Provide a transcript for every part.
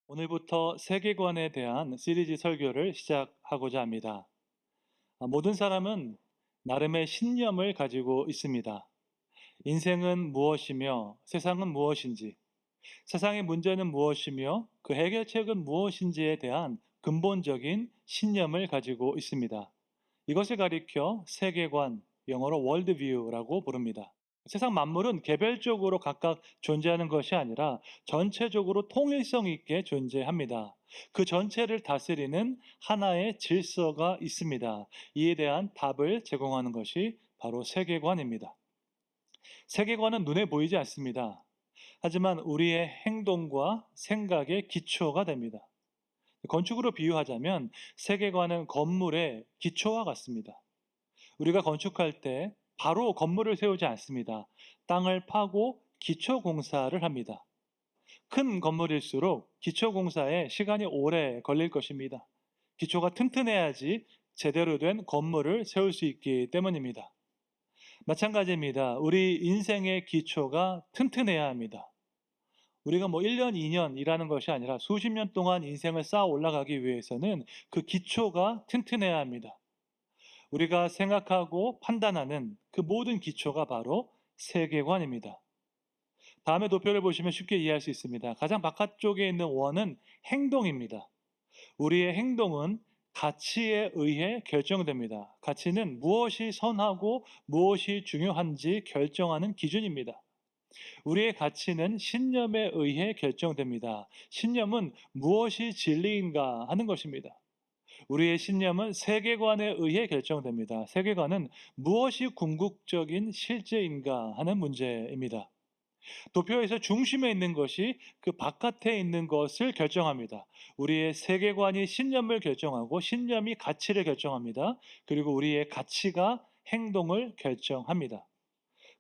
오늘부터 세계관에 대한 시리즈 설교를 시작하고자 합니다. 모든 사람은 나름의 신념을 가지고 있습니다. 인생은 무엇이며 세상은 무엇인지, 세상의 문제는 무엇이며 그 해결책은 무엇인지에 대한 근본적인 신념을 가지고 있습니다. 이것을 가리켜 세계관, 영어로 월드뷰라고 부릅니다. 세상 만물은 개별적으로 각각 존재하는 것이 아니라 전체적으로 통일성 있게 존재합니다. 그 전체를 다스리는 하나의 질서가 있습니다. 이에 대한 답을 제공하는 것이 바로 세계관입니다. 세계관은 눈에 보이지 않습니다. 하지만 우리의 행동과 생각의 기초가 됩니다. 건축으로 비유하자면 세계관은 건물의 기초와 같습니다. 우리가 건축할 때 바로 건물을 세우지 않습니다. 땅을 파고 기초 공사를 합니다. 큰 건물일수록 기초 공사에 시간이 오래 걸릴 것입니다. 기초가 튼튼해야지 제대로 된 건물을 세울 수 있기 때문입니다. 마찬가지입니다. 우리 인생의 기초가 튼튼해야 합니다. 우리가 1년, 2년 일하는 것이 아니라 수십 년 동안 인생을 쌓아 올라가기 위해서는 그 기초가 튼튼해야 합니다. 우리가 생각하고 판단하는 그 모든 기초가 바로 세계관입니다. 다음에 도표를 보시면 쉽게 이해할 수 있습니다. 가장 바깥쪽에 있는 원은 행동입니다. 우리의 행동은 가치에 의해 결정됩니다. 가치는 무엇이 선하고 무엇이 중요한지 결정하는 기준입니다. 우리의 가치는 신념에 의해 결정됩니다. 신념은 무엇이 진리인가 하는 것입니다. 우리의 신념은 세계관에 의해 결정됩니다. 세계관은 무엇이 궁극적인 실제인가 하는 문제입니다. 도표에서 중심에 있는 것이 그 바깥에 있는 것을 결정합니다. 우리의 세계관이 신념을 결정하고 신념이 가치를 결정합니다. 그리고 우리의 가치가 행동을 결정합니다.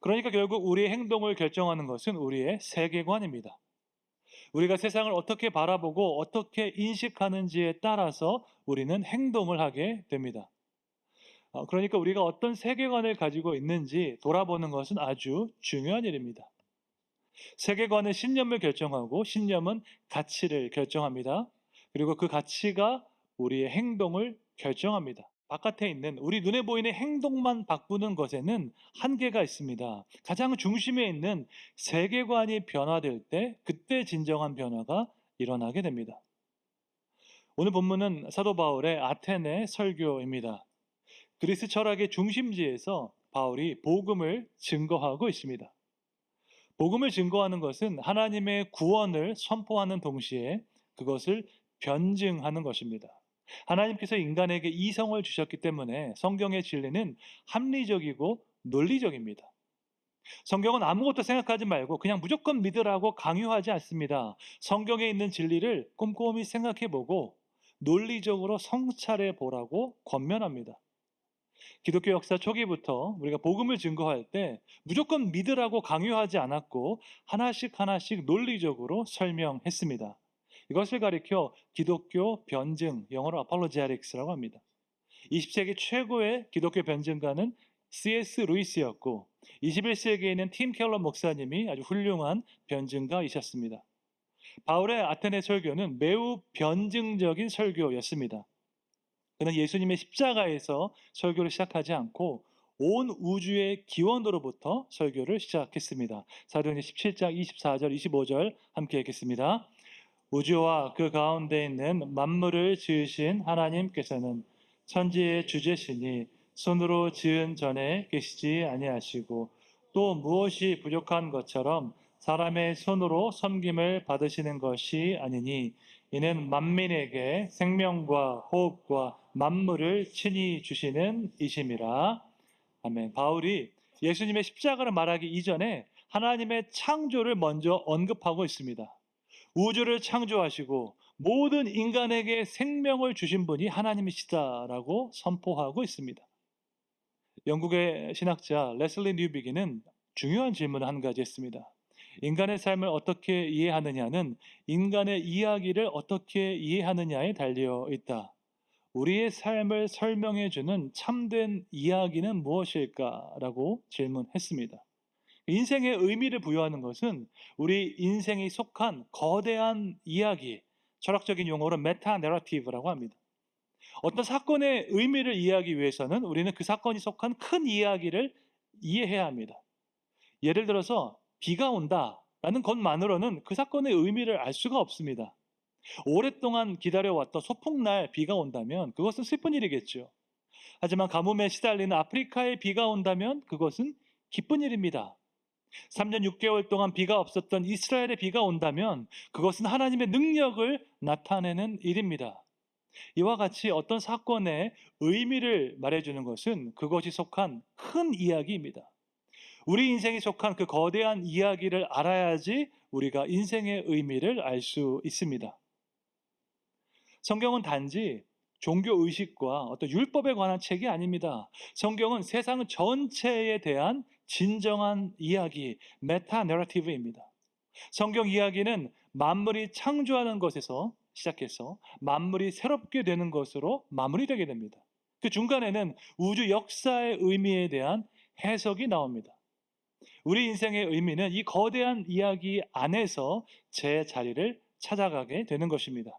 그러니까 결국 우리의 행동을 결정하는 것은 우리의 세계관입니다. 우리가 세상을 어떻게 바라보고 어떻게 인식하는지에 따라서 우리는 행동을 하게 됩니다. 그러니까 우리가 어떤 세계관을 가지고 있는지 돌아보는 것은 아주 중요한 일입니다. 세계관은 신념을 결정하고 신념은 가치를 결정합니다. 그리고 그 가치가 우리의 행동을 결정합니다. 바깥에 있는 우리 눈에 보이는 행동만 바꾸는 것에는 한계가 있습니다. 가장 중심에 있는 세계관이 변화될 때 그때 진정한 변화가 일어나게 됩니다. 오늘 본문은 사도 바울의 아테네 설교입니다. 그리스 철학의 중심지에서 바울이 복음을 증거하고 있습니다. 복음을 증거하는 것은 하나님의 구원을 선포하는 동시에 그것을 변증하는 것입니다. 하나님께서 인간에게 이성을 주셨기 때문에 성경의 진리는 합리적이고 논리적입니다. 성경은 아무것도 생각하지 말고 그냥 무조건 믿으라고 강요하지 않습니다. 성경에 있는 진리를 꼼꼼히 생각해보고 논리적으로 성찰해 보라고 권면합니다. 기독교 역사 초기부터 우리가 복음을 증거할 때 무조건 믿으라고 강요하지 않았고 하나씩 하나씩 논리적으로 설명했습니다. 이것을 가리켜 기독교 변증, 영어로 apologetics라고 합니다. 20세기 최고의 기독교 변증가는 C.S. 루이스였고 21세기에는 팀 켈러 목사님이 아주 훌륭한 변증가이셨습니다. 바울의 아테네 설교는 매우 변증적인 설교였습니다. 그는 예수님의 십자가에서 설교를 시작하지 않고 온 우주의 기원으로부터 설교를 시작했습니다. 사도행전 17장 24절 25절 함께 읽겠습니다. 우주와 그 가운데 있는 만물을 지으신 하나님께서는 천지의 주제시니 손으로 지은 전에 계시지 아니하시고 또 무엇이 부족한 것처럼 사람의 손으로 섬김을 받으시는 것이 아니니 이는 만민에게 생명과 호흡과 만물을 친히 주시는 이심이라. 아멘. 바울이 예수님의 십자가를 말하기 이전에 하나님의 창조를 먼저 언급하고 있습니다. 우주를 창조하시고 모든 인간에게 생명을 주신 분이 하나님이시다라고 선포하고 있습니다. 영국의 신학자 레슬리 뉴비기는 중요한 질문을 한 가지 했습니다. 인간의 삶을 어떻게 이해하느냐는 인간의 이야기를 어떻게 이해하느냐에 달려 있다. 우리의 삶을 설명해주는 참된 이야기는 무엇일까라고 질문했습니다. 인생의 의미를 부여하는 것은 우리 인생이 속한 거대한 이야기, 철학적인 용어로 메타 내러티브라고 합니다. 어떤 사건의 의미를 이해하기 위해서는 우리는 그 사건이 속한 큰 이야기를 이해해야 합니다. 예를 들어서 비가 온다라는 것만으로는 그 사건의 의미를 알 수가 없습니다. 오랫동안 기다려왔던 소풍날 비가 온다면 그것은 슬픈 일이겠죠. 하지만 가뭄에 시달리는 아프리카에 비가 온다면 그것은 기쁜 일입니다. 3년 6개월 동안 비가 없었던 이스라엘에 비가 온다면 그것은 하나님의 능력을 나타내는 일입니다. 이와 같이 어떤 사건의 의미를 말해주는 것은 그것이 속한 큰 이야기입니다. 우리 인생이 속한 그 거대한 이야기를 알아야지 우리가 인생의 의미를 알 수 있습니다. 성경은 단지 종교 의식과 어떤 율법에 관한 책이 아닙니다. 성경은 세상 전체에 대한 진정한 이야기, 메타 내러티브입니다. 성경 이야기는 만물이 창조하는 것에서 시작해서 만물이 새롭게 되는 것으로 마무리되게 됩니다. 그 중간에는 우주 역사의 의미에 대한 해석이 나옵니다. 우리 인생의 의미는 이 거대한 이야기 안에서 제 자리를 찾아가게 되는 것입니다.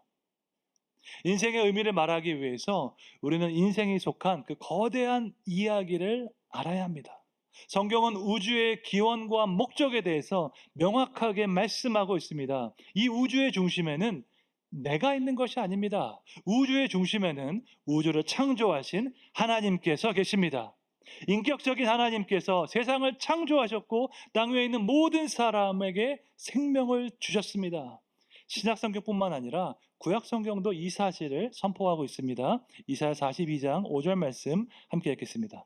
인생의 의미를 말하기 위해서 우리는 인생이 속한 그 거대한 이야기를 알아야 합니다. 성경은 우주의 기원과 목적에 대해서 명확하게 말씀하고 있습니다. 이 우주의 중심에는 내가 있는 것이 아닙니다. 우주의 중심에는 우주를 창조하신 하나님께서 계십니다. 인격적인 하나님께서 세상을 창조하셨고 땅 위에 있는 모든 사람에게 생명을 주셨습니다. 신약성경뿐만 아니라 구약성경도 이 사실을 선포하고 있습니다. 이사야 42장 5절 말씀 함께 읽겠습니다.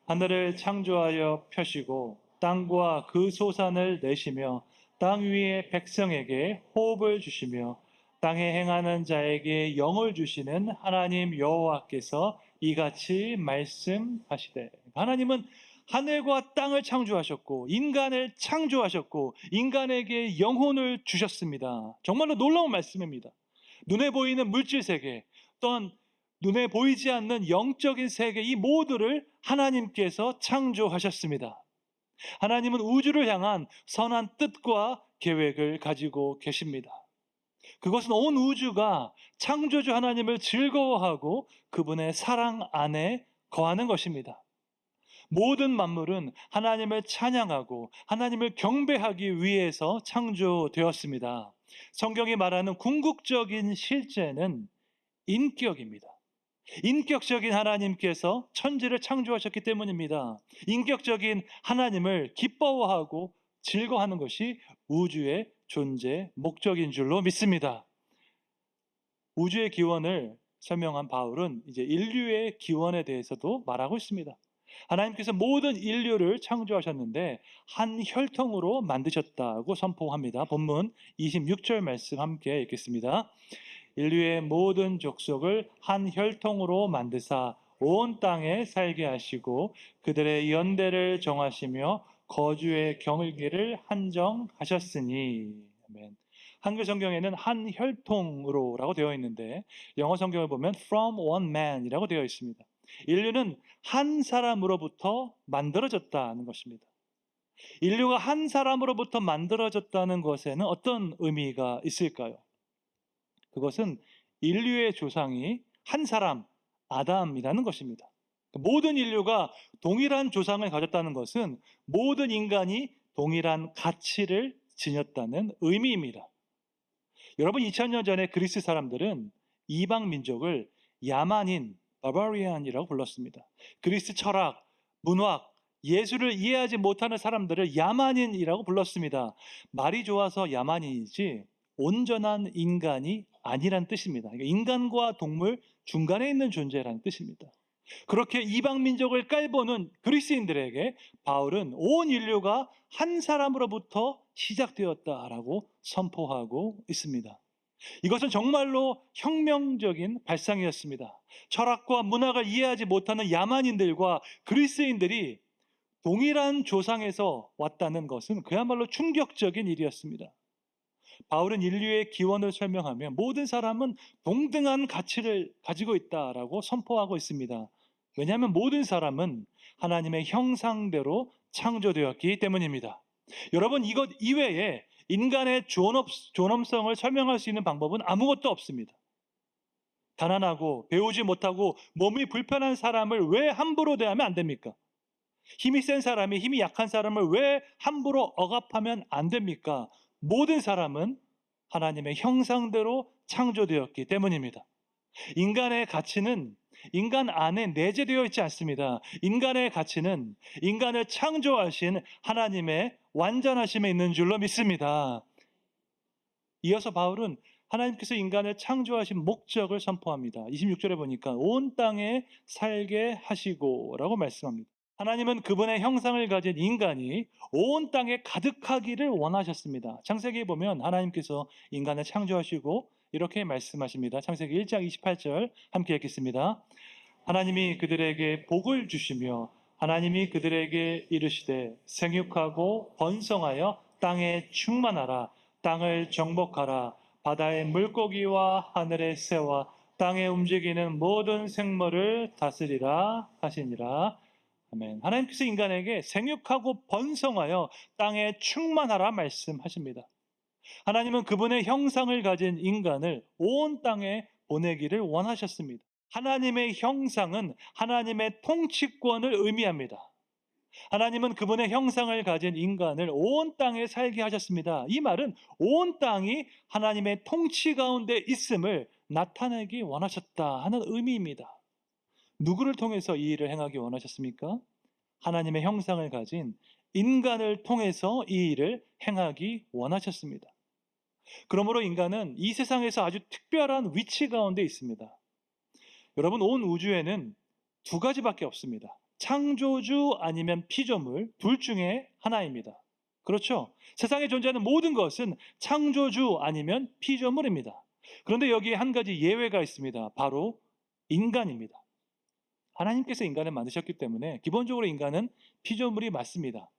하늘을 창조하여 펴시고 땅과 그 소산을 내시며 땅 위의 백성에게 호흡을 주시며 땅에 행하는 자에게 영을 주시는 하나님 여호와께서 이같이 말씀하시되. 하나님은 하늘과 땅을 창조하셨고 인간을 창조하셨고 인간에게 영혼을 주셨습니다. 정말로 놀라운 말씀입니다. 눈에 보이는 물질 세계 또한 눈에 보이지 않는 영적인 세계, 이 모두를 하나님께서 창조하셨습니다. 하나님은 우주를 향한 선한 뜻과 계획을 가지고 계십니다. 그것은 온 우주가 창조주 하나님을 즐거워하고 그분의 사랑 안에 거하는 것입니다. 모든 만물은 하나님을 찬양하고 하나님을 경배하기 위해서 창조되었습니다. 성경이 말하는 궁극적인 실제는 인격입니다. 인격적인 하나님께서 천지를 창조하셨기 때문입니다. 인격적인 하나님을 기뻐하고 즐거워하는 것이 우주의 존재 목적인 줄로 믿습니다. 우주의 기원을 설명한 바울은 이제 인류의 기원에 대해서도 말하고 있습니다. 하나님께서 모든 인류를 창조하셨는데 한 혈통으로 만드셨다고 선포합니다. 본문 26절 말씀 함께 읽겠습니다. 인류의 모든 족속을 한 혈통으로 만드사 온 땅에 살게 하시고 그들의 연대를 정하시며 거주의 경일기를 한정하셨으니. 아멘. 한글 성경에는 한 혈통으로라고 되어 있는데 영어 성경을 보면 from one man이라고 되어 있습니다. 인류는 한 사람으로부터 만들어졌다는 것입니다. 인류가 한 사람으로부터 만들어졌다는 것에는 어떤 의미가 있을까요? 그것은 인류의 조상이 한 사람, 아담이라는 것입니다. 모든 인류가 동일한 조상을 가졌다는 것은 모든 인간이 동일한 가치를 지녔다는 의미입니다. 여러분, 2000년 전에 그리스 사람들은 이방 민족을 야만인, barbarian이라고 불렀습니다. 그리스 철학, 문학, 예술을 이해하지 못하는 사람들을 야만인이라고 불렀습니다. 말이 좋아서 야만인이지 온전한 인간이 아니란 뜻입니다. 그러니까 인간과 동물 중간에 있는 존재라는 뜻입니다. 그렇게 이방 민족을 깔보는 그리스인들에게 바울은 온 인류가 한 사람으로부터 시작되었다라고 선포하고 있습니다. 이것은 정말로 혁명적인 발상이었습니다. 철학과 문학을 이해하지 못하는 야만인들과 그리스인들이 동일한 조상에서 왔다는 것은 그야말로 충격적인 일이었습니다. 바울은 인류의 기원을 설명하며 모든 사람은 동등한 가치를 가지고 있다라고 선포하고 있습니다. 왜냐하면 모든 사람은 하나님의 형상대로 창조되었기 때문입니다. 여러분, 이것 이외에 인간의 존엄성을 설명할 수 있는 방법은 아무것도 없습니다. 가난하고 배우지 못하고 몸이 불편한 사람을 왜 함부로 대하면 안 됩니까? 힘이 센 사람이 힘이 약한 사람을 왜 함부로 억압하면 안 됩니까? 모든 사람은 하나님의 형상대로 창조되었기 때문입니다. 인간의 가치는 인간 안에 내재되어 있지 않습니다. 인간의 가치는 인간을 창조하신 하나님의 완전하심에 있는 줄로 믿습니다. 이어서 바울은 하나님께서 인간을 창조하신 목적을 선포합니다. 26절에 보니까 온 땅에 살게 하시고 라고 말씀합니다. 하나님은 그분의 형상을 가진 인간이 온 땅에 가득하기를 원하셨습니다. 창세기에 보면 하나님께서 인간을 창조하시고 이렇게 말씀하십니다. 창세기 1장 28절 함께 읽겠습니다. 하나님이 그들에게 복을 주시며 하나님이 그들에게 이르시되 생육하고 번성하여 땅에 충만하라. 땅을 정복하라. 바다의 물고기와 하늘의 새와 땅에 움직이는 모든 생물을 다스리라 하시니라. 아멘. 하나님께서 인간에게 생육하고 번성하여 땅에 충만하라 말씀하십니다. 하나님은 그분의 형상을 가진 인간을 온 땅에 보내기를 원하셨습니다. 하나님의 형상은 하나님의 통치권을 의미합니다. 하나님은 그분의 형상을 가진 인간을 온 땅에 살게 하셨습니다. 이 말은 온 땅이 하나님의 통치 가운데 있음을 나타내기 원하셨다 하는 의미입니다. 누구를 통해서 이 일을 행하기 원하셨습니까? 하나님의 형상을 가진 인간을 통해서 이 일을 행하기 원하셨습니다. 그러므로 인간은 이 세상에서 아주 특별한 위치 가운데 있습니다. 여러분, 온 우주에는 두 가지밖에 없습니다. 창조주 아니면 피조물, 둘 중에 하나입니다. 그렇죠? 세상에 존재하는 모든 것은 창조주 아니면 피조물입니다. 그런데 여기에 한 가지 예외가 있습니다. 바로 인간입니다. 하나님께서 인간을 만드셨기 때문에 기본적으로 인간은 피조물이 맞습니다.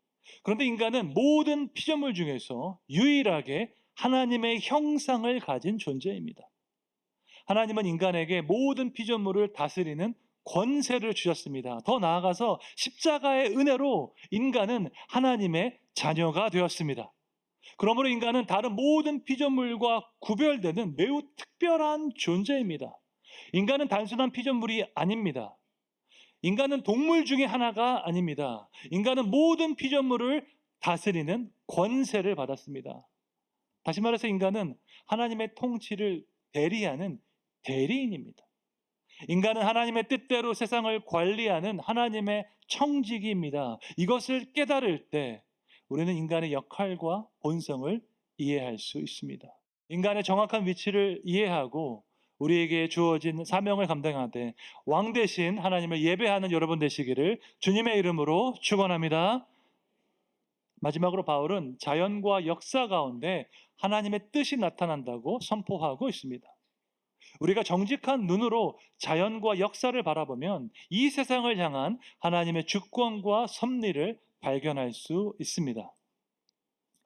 그런데 인간은 모든 피조물 중에서 유일하게 하나님의 형상을 가진 존재입니다. 하나님은 인간에게 모든 피조물을 다스리는 권세를 주셨습니다. 더 나아가서 십자가의 은혜로 인간은 하나님의 자녀가 되었습니다. 그러므로 인간은 다른 모든 피조물과 구별되는 매우 특별한 존재입니다. 인간은 단순한 피조물이 아닙니다. 인간은 동물 중에 하나가 아닙니다. 인간은 모든 피조물을 다스리는 권세를 받았습니다. 다시 말해서 인간은 하나님의 통치를 대리하는 대리인입니다. 인간은 하나님의 뜻대로 세상을 관리하는 하나님의 청지기입니다. 이것을 깨달을 때 우리는 인간의 역할과 본성을 이해할 수 있습니다. 인간의 정확한 위치를 이해하고 우리에게 주어진 사명을 감당하되 왕 대신 하나님을 예배하는 여러분 되시기를 주님의 이름으로 축원합니다. 마지막으로 바울은 자연과 역사 가운데 하나님의 뜻이 나타난다고 선포하고 있습니다. 우리가 정직한 눈으로 자연과 역사를 바라보면 이 세상을 향한 하나님의 주권과 섭리를 발견할 수 있습니다.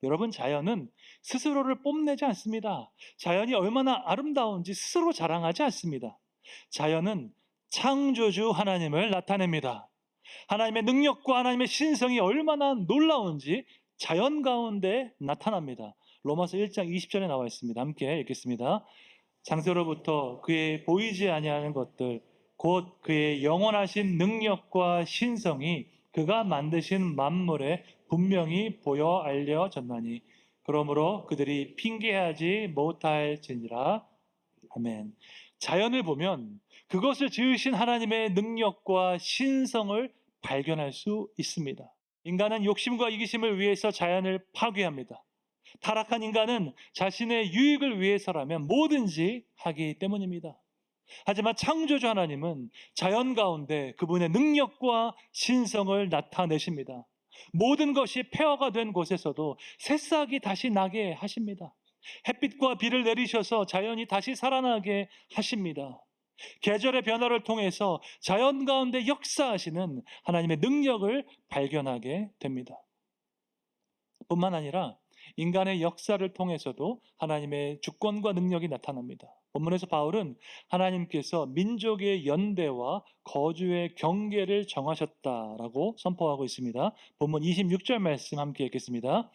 여러분, 자연은 스스로를 뽐내지 않습니다. 자연이 얼마나 아름다운지 스스로 자랑하지 않습니다. 자연은 창조주 하나님을 나타냅니다. 하나님의 능력과 하나님의 신성이 얼마나 놀라운지 자연 가운데 나타납니다. 로마서 1장 20절에 나와 있습니다. 함께 읽겠습니다. 창세로부터 그의 보이지 아니하는 것들 곧 그의 영원하신 능력과 신성이 그가 만드신 만물에 분명히 보여 알려졌나니 그러므로 그들이 핑계하지 못할지니라. 아멘. 자연을 보면 그것을 지으신 하나님의 능력과 신성을 발견할 수 있습니다. 인간은 욕심과 이기심을 위해서 자연을 파괴합니다. 타락한 인간은 자신의 유익을 위해서라면 뭐든지 하기 때문입니다. 하지만 창조주 하나님은 자연 가운데 그분의 능력과 신성을 나타내십니다. 모든 것이 폐허가 된 곳에서도 새싹이 다시 나게 하십니다. 햇빛과 비를 내리셔서 자연이 다시 살아나게 하십니다. 계절의 변화를 통해서 자연 가운데 역사하시는 하나님의 능력을 발견하게 됩니다. 뿐만 아니라 인간의 역사를 통해서도 하나님의 주권과 능력이 나타납니다. 본문에서 바울은 하나님께서 민족의 연대와 거주의 경계를 정하셨다라고 선포하고 있습니다. 본문 26절 말씀 함께 읽겠습니다.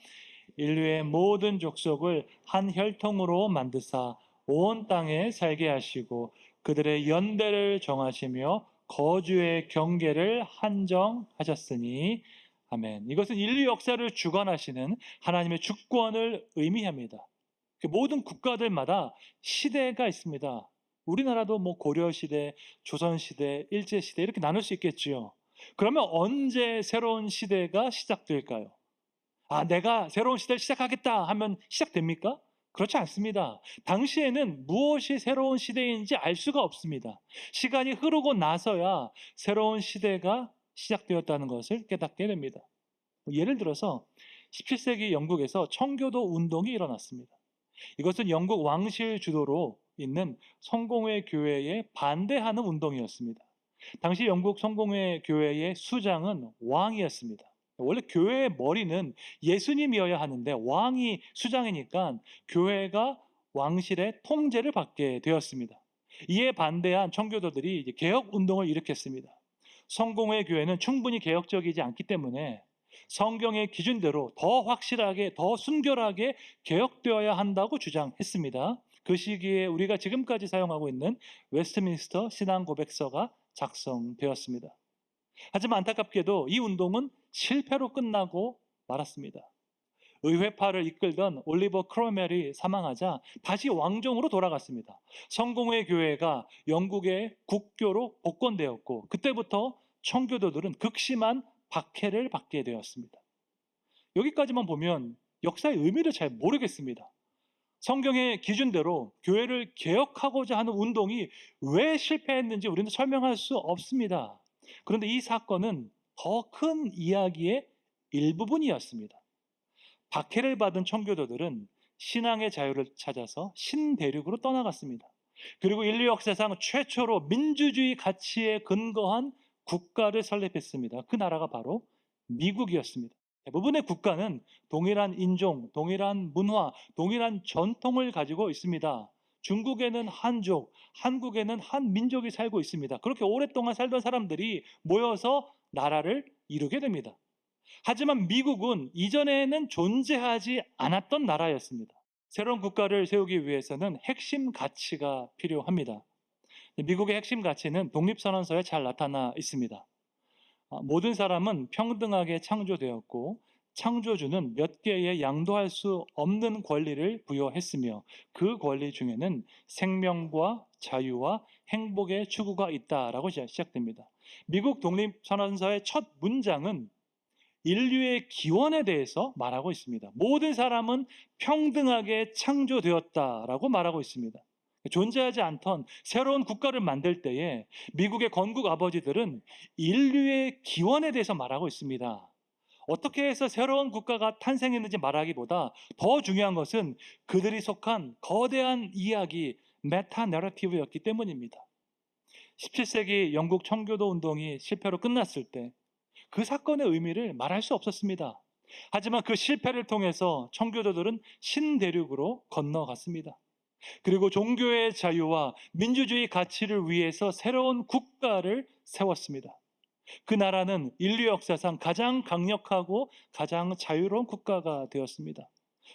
인류의 모든 족속을 한 혈통으로 만드사 온 땅에 살게 하시고 그들의 연대를 정하시며 거주의 경계를 한정하셨으니 아멘. 이것은 인류 역사를 주관하시는 하나님의 주권을 의미합니다. 그 모든 국가들마다 시대가 있습니다. 우리나라도 뭐 고려시대, 조선시대, 일제시대 이렇게 나눌 수 있겠지요. 그러면 언제 새로운 시대가 시작될까요? 내가 새로운 시대를 시작하겠다 하면 시작됩니까? 그렇지 않습니다. 당시에는 무엇이 새로운 시대인지 알 수가 없습니다. 시간이 흐르고 나서야 새로운 시대가 시작되었다는 것을 깨닫게 됩니다. 예를 들어서 17세기 영국에서 청교도 운동이 일어났습니다. 이것은 영국 왕실 주도로 있는 성공회 교회에 반대하는 운동이었습니다. 당시 영국 성공회 교회의 수장은 왕이었습니다. 원래 교회의 머리는 예수님이어야 하는데 왕이 수장이니까 교회가 왕실의 통제를 받게 되었습니다. 이에 반대한 청교도들이 개혁 운동을 일으켰습니다. 성공회 교회는 충분히 개혁적이지 않기 때문에 성경의 기준대로 더 확실하게, 더 순결하게 개혁되어야 한다고 주장했습니다. 그 시기에 우리가 지금까지 사용하고 있는 웨스트민스터 신앙 고백서가 작성되었습니다. 하지만 안타깝게도 이 운동은 실패로 끝나고 말았습니다. 의회파를 이끌던 올리버 크로멜이 사망하자 다시 왕정으로 돌아갔습니다. 성공회 교회가 영국의 국교로 복권되었고 그때부터 청교도들은 극심한 박해를 받게 되었습니다. 여기까지만 보면 역사의 의미를 잘 모르겠습니다. 성경의 기준대로 교회를 개혁하고자 하는 운동이 왜 실패했는지 우리는 설명할 수 없습니다. 그런데 이 사건은 더 큰 이야기의 일부분이었습니다. 박해를 받은 청교도들은 신앙의 자유를 찾아서 신대륙으로 떠나갔습니다. 그리고 인류 역사상 최초로 민주주의 가치에 근거한 국가를 설립했습니다. 그 나라가 바로 미국이었습니다. 대부분의 국가는 동일한 인종, 동일한 문화, 동일한 전통을 가지고 있습니다. 중국에는 한족, 한국에는 한민족이 살고 있습니다. 그렇게 오랫동안 살던 사람들이 모여서 나라를 이루게 됩니다. 하지만 미국은 이전에는 존재하지 않았던 나라였습니다. 새로운 국가를 세우기 위해서는 핵심 가치가 필요합니다. 미국의 핵심 가치는 독립선언서에 잘 나타나 있습니다. 모든 사람은 평등하게 창조되었고 창조주는 몇 개의 양도할 수 없는 권리를 부여했으며 그 권리 중에는 생명과 자유와 행복의 추구가 있다라고 시작됩니다. 미국 독립선언서의 첫 문장은 인류의 기원에 대해서 말하고 있습니다. 모든 사람은 평등하게 창조되었다라고 말하고 있습니다. 존재하지 않던 새로운 국가를 만들 때에 미국의 건국 아버지들은 인류의 기원에 대해서 말하고 있습니다. 어떻게 해서 새로운 국가가 탄생했는지 말하기보다 더 중요한 것은 그들이 속한 거대한 이야기, 메타 내러티브였기 때문입니다. 17세기 영국 청교도 운동이 실패로 끝났을 때 그 사건의 의미를 말할 수 없었습니다. 하지만 그 실패를 통해서 청교도들은 신대륙으로 건너갔습니다. 그리고 종교의 자유와 민주주의 가치를 위해서 새로운 국가를 세웠습니다. 그 나라는 인류 역사상 가장 강력하고 가장 자유로운 국가가 되었습니다.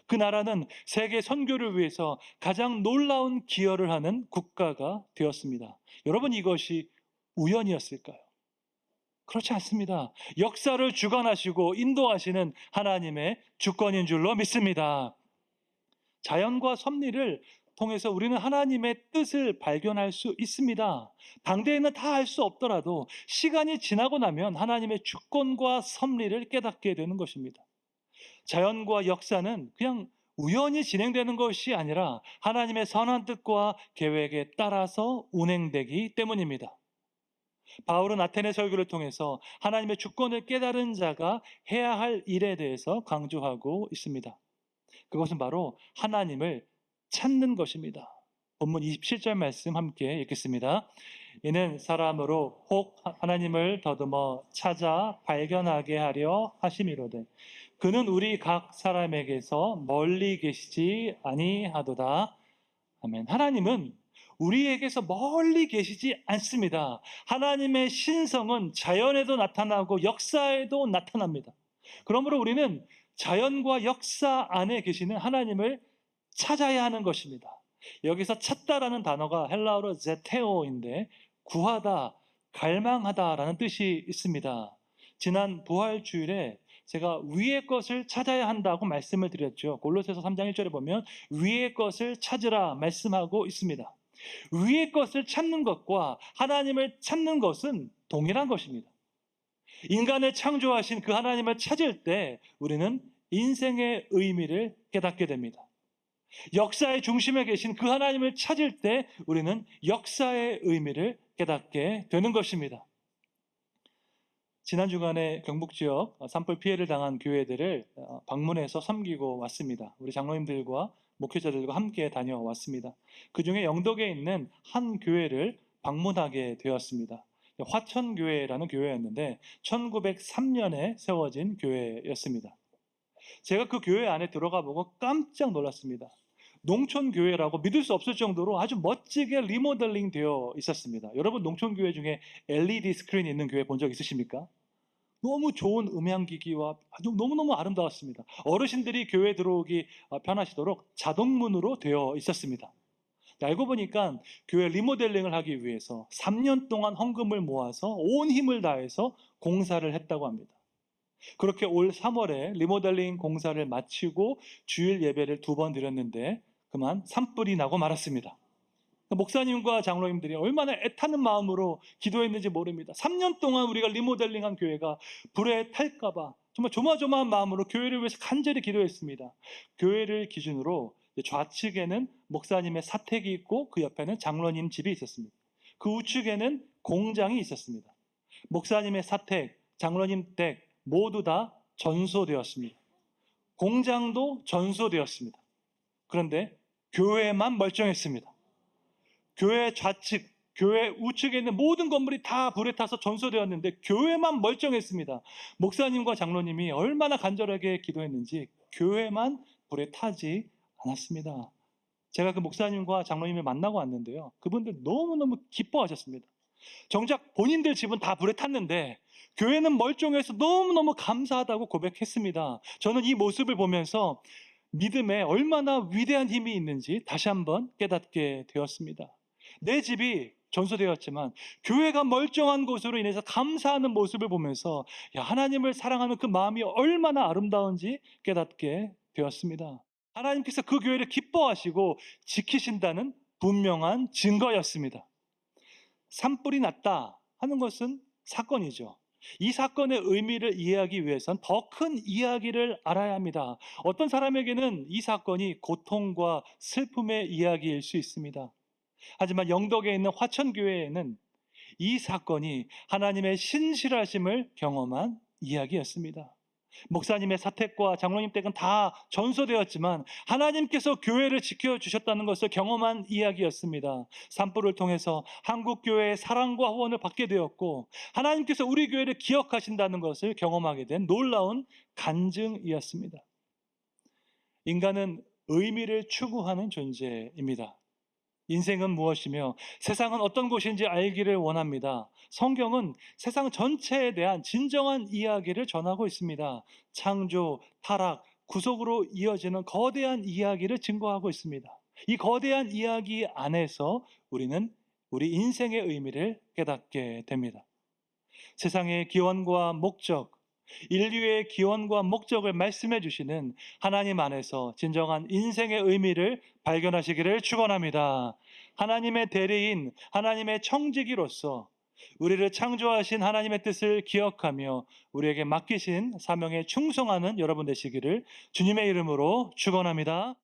그 나라는 세계 선교를 위해서 가장 놀라운 기여를 하는 국가가 되었습니다. 여러분, 이것이 우연이었을까요? 그렇지 않습니다. 역사를 주관하시고 인도하시는 하나님의 주권인 줄로 믿습니다. 자연과 섭리를 통해서 우리는 하나님의 뜻을 발견할 수 있습니다. 당대에는 다 알 수 없더라도 시간이 지나고 나면 하나님의 주권과 섭리를 깨닫게 되는 것입니다. 자연과 역사는 그냥 우연히 진행되는 것이 아니라 하나님의 선한 뜻과 계획에 따라서 운행되기 때문입니다. 바울은 아테네 설교를 통해서 하나님의 주권을 깨달은 자가 해야 할 일에 대해서 강조하고 있습니다. 그것은 바로 하나님을 찾는 것입니다. 본문 27절 말씀 함께 읽겠습니다. 이는 사람으로 혹 하나님을 더듬어 찾아 발견하게 하려 하심이로되 그는 우리 각 사람에게서 멀리 계시지 아니하도다. 아멘. 하나님은 우리에게서 멀리 계시지 않습니다. 하나님의 신성은 자연에도 나타나고 역사에도 나타납니다. 그러므로 우리는 자연과 역사 안에 계시는 하나님을 찾아야 하는 것입니다. 여기서 찾다라는 단어가 헬라어로 제테오인데 구하다, 갈망하다라는 뜻이 있습니다. 지난 부활 주일에 제가 위의 것을 찾아야 한다고 말씀을 드렸죠. 골로새서 3장 1절에 보면 위의 것을 찾으라 말씀하고 있습니다. 위의 것을 찾는 것과 하나님을 찾는 것은 동일한 것입니다. 인간을 창조하신 그 하나님을 찾을 때 우리는 인생의 의미를 깨닫게 됩니다. 역사의 중심에 계신 그 하나님을 찾을 때 우리는 역사의 의미를 깨닫게 되는 것입니다. 지난 주간에 경북 지역 산불 피해를 당한 교회들을 방문해서 섬기고 왔습니다. 우리 장로님들과 목회자들과 함께 다녀왔습니다. 그 중에 영덕에 있는 한 교회를 방문하게 되었습니다. 화천교회라는 교회였는데 1903년에 세워진 교회였습니다. 제가 그 교회 안에 들어가 보고 깜짝 놀랐습니다. 농촌교회라고 믿을 수 없을 정도로 아주 멋지게 리모델링 되어 있었습니다. 여러분 농촌교회 중에 LED 스크린 있는 교회 본 적 있으십니까? 너무 좋은 음향기기와 아주 너무너무 아름다웠습니다. 어르신들이 교회 들어오기 편하시도록 자동문으로 되어 있었습니다. 알고 보니까 교회 리모델링을 하기 위해서 3년 동안 헌금을 모아서 온 힘을 다해서 공사를 했다고 합니다. 그렇게 올 3월에 리모델링 공사를 마치고 주일 예배를 2번 드렸는데 그만 산불이 나고 말았습니다. 목사님과 장로님들이 얼마나 애타는 마음으로 기도했는지 모릅니다. 3년 동안 우리가 리모델링한 교회가 불에 탈까봐 정말 조마조마한 마음으로 교회를 위해서 간절히 기도했습니다. 교회를 기준으로 좌측에는 목사님의 사택이 있고 그 옆에는 장로님 집이 있었습니다. 그 우측에는 공장이 있었습니다. 목사님의 사택, 장로님 댁 모두 다 전소되었습니다. 공장도 전소되었습니다. 그런데 교회만 멀쩡했습니다. 교회 좌측, 교회 우측에 있는 모든 건물이 다 불에 타서 전소되었는데 교회만 멀쩡했습니다. 목사님과 장로님이 얼마나 간절하게 기도했는지 교회만 불에 타지 않았습니다. 제가 그 목사님과 장로님을 만나고 왔는데요. 그분들 너무너무 기뻐하셨습니다. 정작 본인들 집은 다 불에 탔는데 교회는 멀쩡해서 너무너무 감사하다고 고백했습니다. 저는 이 모습을 보면서 믿음에 얼마나 위대한 힘이 있는지 다시 한번 깨닫게 되었습니다. 내 집이 전소되었지만 교회가 멀쩡한 곳으로 인해서 감사하는 모습을 보면서 하나님을 사랑하는 그 마음이 얼마나 아름다운지 깨닫게 되었습니다. 하나님께서 그 교회를 기뻐하시고 지키신다는 분명한 증거였습니다. 산불이 났다 하는 것은 사건이죠. 이 사건의 의미를 이해하기 위해선 더 큰 이야기를 알아야 합니다. 어떤 사람에게는 이 사건이 고통과 슬픔의 이야기일 수 있습니다. 하지만 영덕에 있는 화천교회에는 이 사건이 하나님의 신실하심을 경험한 이야기였습니다. 목사님의 사택과 장로님 댁은 다 전소되었지만 하나님께서 교회를 지켜주셨다는 것을 경험한 이야기였습니다. 산불을 통해서 한국교회의 사랑과 후원을 받게 되었고 하나님께서 우리 교회를 기억하신다는 것을 경험하게 된 놀라운 간증이었습니다. 인간은 의미를 추구하는 존재입니다. 인생은 무엇이며 세상은 어떤 곳인지 알기를 원합니다. 성경은 세상 전체에 대한 진정한 이야기를 전하고 있습니다. 창조, 타락, 구속으로 이어지는 거대한 이야기를 증거하고 있습니다. 이 거대한 이야기 안에서 우리는 우리 인생의 의미를 깨닫게 됩니다. 세상의 기원과 목적, 인류의 기원과 목적을 말씀해 주시는 하나님 안에서 진정한 인생의 의미를 발견하시기를 축원합니다. 하나님의 대리인, 하나님의 청지기로서 우리를 창조하신 하나님의 뜻을 기억하며 우리에게 맡기신 사명에 충성하는 여러분 되시기를 주님의 이름으로 축원합니다.